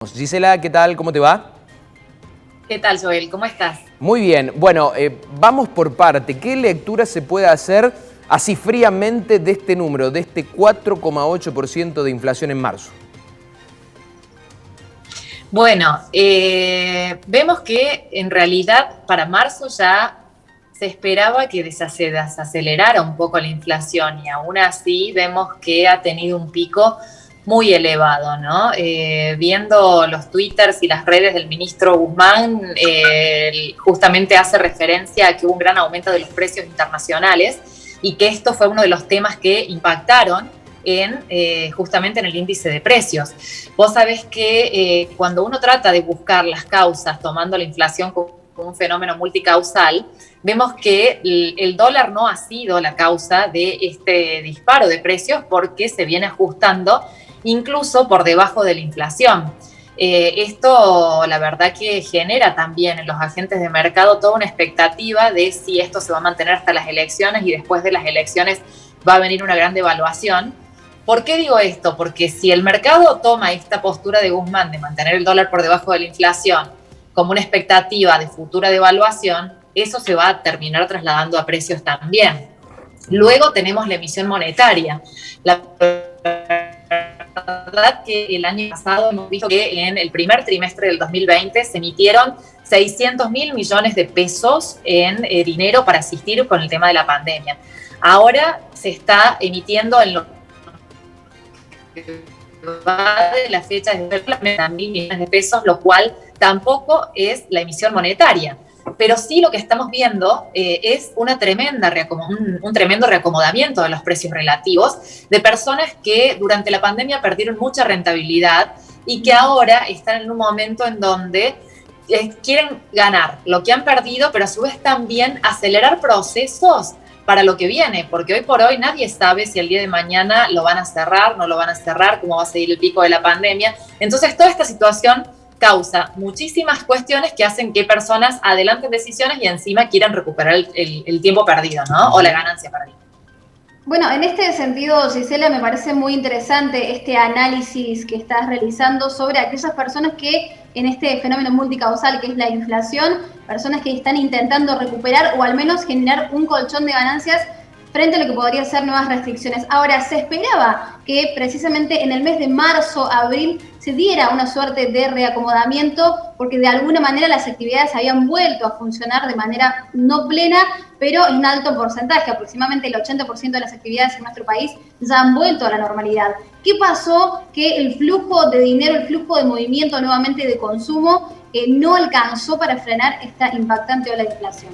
Gisela, ¿qué tal? ¿Cómo te va? ¿Qué tal, Joel? ¿Cómo estás? Muy bien. Bueno, vamos por parte. ¿Qué lectura se puede hacer así fríamente de este número, de este 4,8% de inflación en marzo? Bueno, vemos que en realidad para marzo ya se esperaba que desacelerara un poco la inflación y aún así vemos que ha tenido un pico muy elevado, ¿no? Viendo los twitters y las redes del ministro Guzmán, justamente hace referencia a que hubo un gran aumento de los precios internacionales y que esto fue uno de los temas que impactaron justamente en el índice de precios. Vos sabés que cuando uno trata de buscar las causas tomando la inflación como un fenómeno multicausal, vemos que el dólar no ha sido la causa de este disparo de precios porque se viene ajustando incluso por debajo de la inflación. Esto la verdad que genera también en los agentes de mercado toda una expectativa de si esto se va a mantener hasta las elecciones y después de las elecciones va a venir una gran devaluación. ¿Por qué digo esto? Porque si el mercado toma esta postura de Guzmán de mantener el dólar por debajo de la inflación como una expectativa de futura devaluación, eso se va a terminar trasladando a precios también. Luego tenemos la emisión monetaria. La verdad que el año pasado hemos visto que en el primer trimestre del 2020 se emitieron 600.000 millones de pesos en dinero para asistir con el tema de la pandemia. Ahora se está emitiendo en lo va de la fecha de 30.000 millones de pesos, lo cual tampoco es la emisión monetaria. Pero sí lo que estamos viendo es un tremendo reacomodamiento de los precios relativos de personas que durante la pandemia perdieron mucha rentabilidad y que ahora están en un momento en donde quieren ganar lo que han perdido, pero a su vez también acelerar procesos para lo que viene, porque hoy por hoy nadie sabe si el día de mañana lo van a cerrar, no lo van a cerrar, cómo va a seguir el pico de la pandemia. Entonces, toda esta situación causa muchísimas cuestiones que hacen que personas adelanten decisiones y encima quieran recuperar el tiempo perdido, ¿no? O la ganancia perdida. Bueno, en este sentido, Gisela, me parece muy interesante este análisis que estás realizando sobre aquellas personas que en este fenómeno multicausal que es la inflación, personas que están intentando recuperar o al menos generar un colchón de ganancias frente a lo que podría ser nuevas restricciones. Ahora, se esperaba que precisamente en el mes de marzo, abril, se diera una suerte de reacomodamiento porque de alguna manera las actividades habían vuelto a funcionar de manera no plena, pero en un alto porcentaje, aproximadamente el 80% de las actividades en nuestro país ya han vuelto a la normalidad. ¿Qué pasó? Que el flujo de dinero, el flujo de movimiento nuevamente de consumo no alcanzó para frenar esta impactante ola de inflación.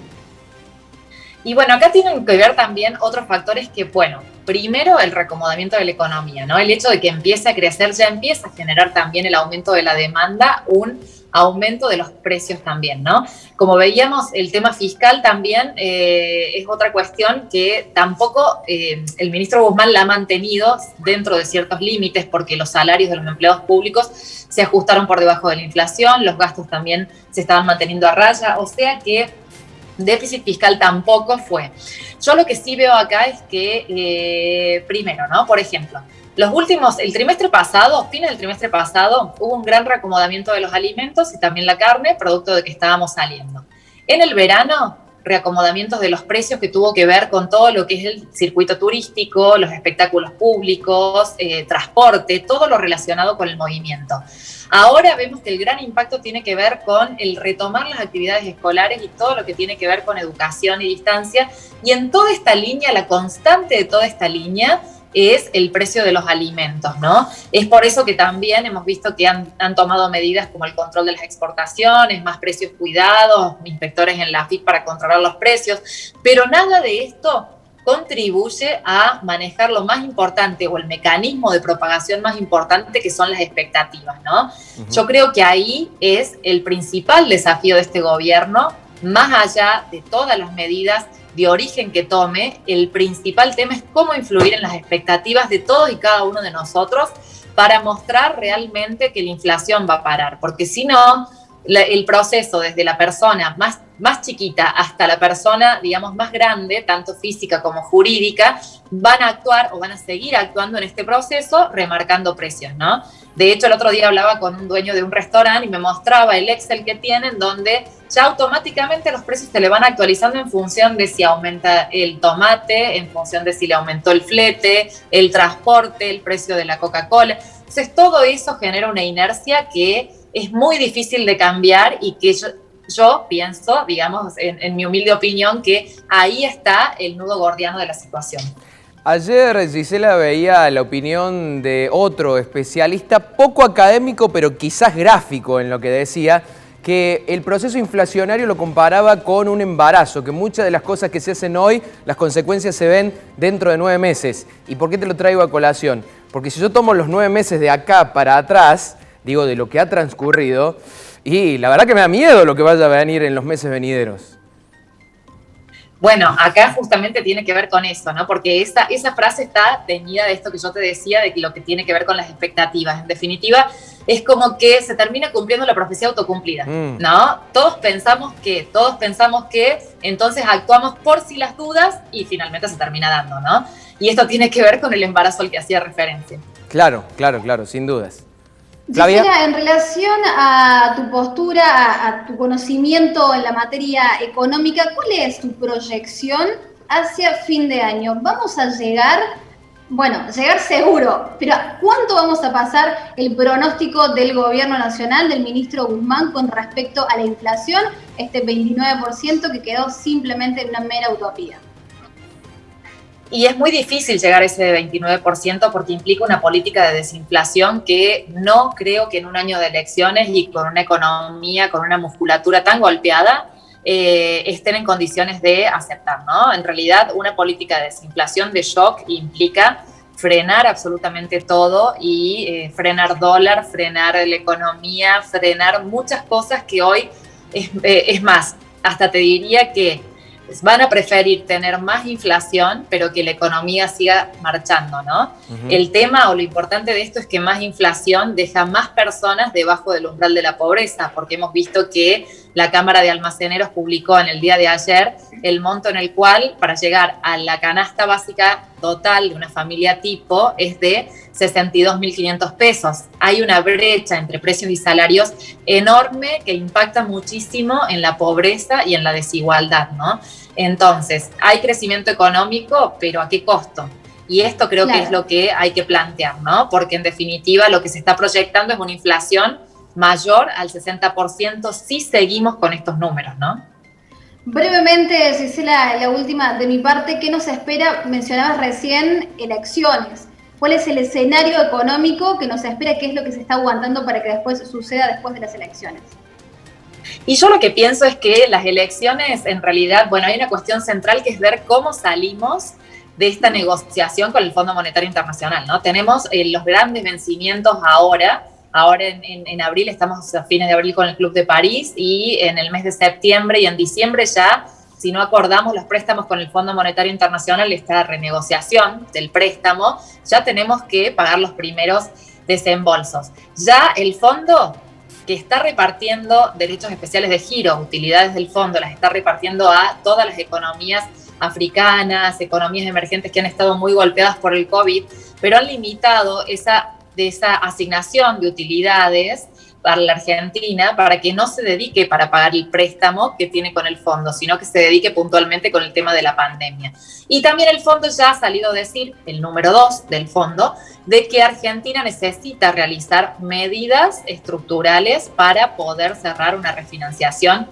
Y bueno, acá tienen que ver también otros factores que, bueno, primero el reacomodamiento de la economía, ¿no? El hecho de que empiece a crecer ya empieza a generar también el aumento de la demanda, un aumento de los precios también, ¿no? Como veíamos, el tema fiscal también es otra cuestión que tampoco el ministro Guzmán la ha mantenido dentro de ciertos límites porque los salarios de los empleados públicos se ajustaron por debajo de la inflación, los gastos también se estaban manteniendo a raya, o sea que déficit fiscal tampoco fue. Yo lo que sí veo acá es que, primero, ¿no? Por ejemplo, el trimestre pasado, fines del trimestre pasado, hubo un gran reacomodamiento de los alimentos y también la carne, producto de que estábamos saliendo. En el verano, reacomodamientos de los precios que tuvo que ver con todo lo que es el circuito turístico, los espectáculos públicos, transporte, todo lo relacionado con el movimiento. Ahora vemos que el gran impacto tiene que ver con el retomar las actividades escolares y todo lo que tiene que ver con educación y distancia. Y en toda esta línea, la constante de toda esta línea es el precio de los alimentos, ¿no? Es por eso que también hemos visto que han tomado medidas como el control de las exportaciones, más precios cuidados, inspectores en la AFIP para controlar los precios, pero nada de esto contribuye a manejar lo más importante o el mecanismo de propagación más importante que son las expectativas, ¿no? Yo creo que ahí es el principal desafío de este gobierno, más allá de todas las medidas de origen que tome, el principal tema es cómo influir en las expectativas de todos y cada uno de nosotros para mostrar realmente que la inflación va a parar, porque si no, el proceso desde la persona más chiquita hasta la persona, digamos, más grande, tanto física como jurídica, van a actuar o van a seguir actuando en este proceso remarcando precios, ¿no? De hecho, el otro día hablaba con un dueño de un restaurante y me mostraba el Excel que tienen, donde ya automáticamente los precios se le van actualizando en función de si aumenta el tomate, en función de si le aumentó el flete, el transporte, el precio de la Coca-Cola. Entonces, todo eso genera una inercia que es muy difícil de cambiar y que yo pienso, digamos, en mi humilde opinión, que ahí está el nudo gordiano de la situación. Ayer, Gisela, veía la opinión de otro especialista, poco académico, pero quizás gráfico en lo que decía, que el proceso inflacionario lo comparaba con un embarazo, que muchas de las cosas que se hacen hoy, las consecuencias se ven dentro de 9 meses. ¿Y por qué te lo traigo a colación? Porque si yo tomo los 9 meses de acá para atrás, digo, de lo que ha transcurrido, y la verdad que me da miedo lo que vaya a venir en los meses venideros. Bueno, acá justamente tiene que ver con eso, ¿no? Porque esa frase está teñida de esto que yo te decía, de lo que tiene que ver con las expectativas. En definitiva, es como que se termina cumpliendo la profecía autocumplida, ¿no? Todos pensamos que, entonces actuamos por si las dudas y finalmente se termina dando, ¿no? Y esto tiene que ver con el embarazo al que hacía referencia. Claro, sin dudas. Flavia. Gisela, en relación a tu postura, a tu conocimiento en la materia económica, ¿cuál es tu proyección hacia fin de año? ¿Vamos a llegar? Bueno, llegar seguro, pero ¿cuánto vamos a pasar el pronóstico del gobierno nacional, del ministro Guzmán, con respecto a la inflación, este 29% que quedó simplemente en una mera utopía? Y es muy difícil llegar a ese 29% porque implica una política de desinflación que no creo que en un año de elecciones y con una economía, con una musculatura tan golpeada, estén en condiciones de aceptar, ¿no? En realidad, una política de desinflación, de shock, implica frenar absolutamente todo y frenar dólar, frenar la economía, frenar muchas cosas que hoy, es más, hasta te diría que van a preferir tener más inflación, pero que la economía siga marchando, ¿no? El tema o lo importante de esto es que más inflación deja más personas debajo del umbral de la pobreza, porque hemos visto que la Cámara de Almaceneros publicó en el día de ayer el monto en el cual, para llegar a la canasta básica total de una familia tipo, es de 62.500 pesos. Hay una brecha entre precios y salarios enorme que impacta muchísimo en la pobreza y en la desigualdad, ¿no? Entonces, hay crecimiento económico, pero ¿a qué costo? Y esto creo que es lo que hay que plantear, ¿no? Porque en definitiva lo que se está proyectando es una inflación mayor al 60% si seguimos con estos números, ¿no? Brevemente, Gisela, la última de mi parte, ¿qué nos espera? Mencionabas recién elecciones. ¿Cuál es el escenario económico que nos espera? ¿Qué es lo que se está aguantando para que después suceda después de las elecciones? Y yo lo que pienso es que las elecciones, en realidad, bueno, hay una cuestión central que es ver cómo salimos de esta negociación con el Fondo Monetario Internacional, ¿no? Tenemos los grandes vencimientos ahora en abril, estamos a fines de abril con el Club de París y en el mes de septiembre y en diciembre ya, si no acordamos los préstamos con el Fondo Monetario Internacional, esta renegociación del préstamo, ya tenemos que pagar los primeros desembolsos. Ya el fondo que está repartiendo derechos especiales de giro, utilidades del fondo, las está repartiendo a todas las economías africanas, economías emergentes que han estado muy golpeadas por el COVID, pero han limitado esa asignación de utilidades para la Argentina para que no se dedique para pagar el préstamo que tiene con el fondo, sino que se dedique puntualmente con el tema de la pandemia. Y también el fondo ya ha salido a decir, el número 2 del fondo, de que Argentina necesita realizar medidas estructurales para poder cerrar una refinanciación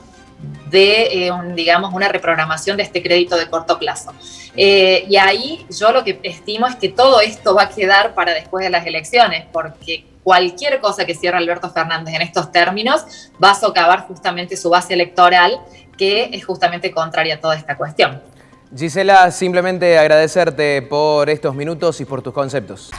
de, digamos, una reprogramación de este crédito de corto plazo. Y ahí yo lo que estimo es que todo esto va a quedar para después de las elecciones, porque cualquier cosa que cierre Alberto Fernández en estos términos va a socavar justamente su base electoral, que es justamente contraria a toda esta cuestión. Gisela, simplemente agradecerte por estos minutos y por tus conceptos.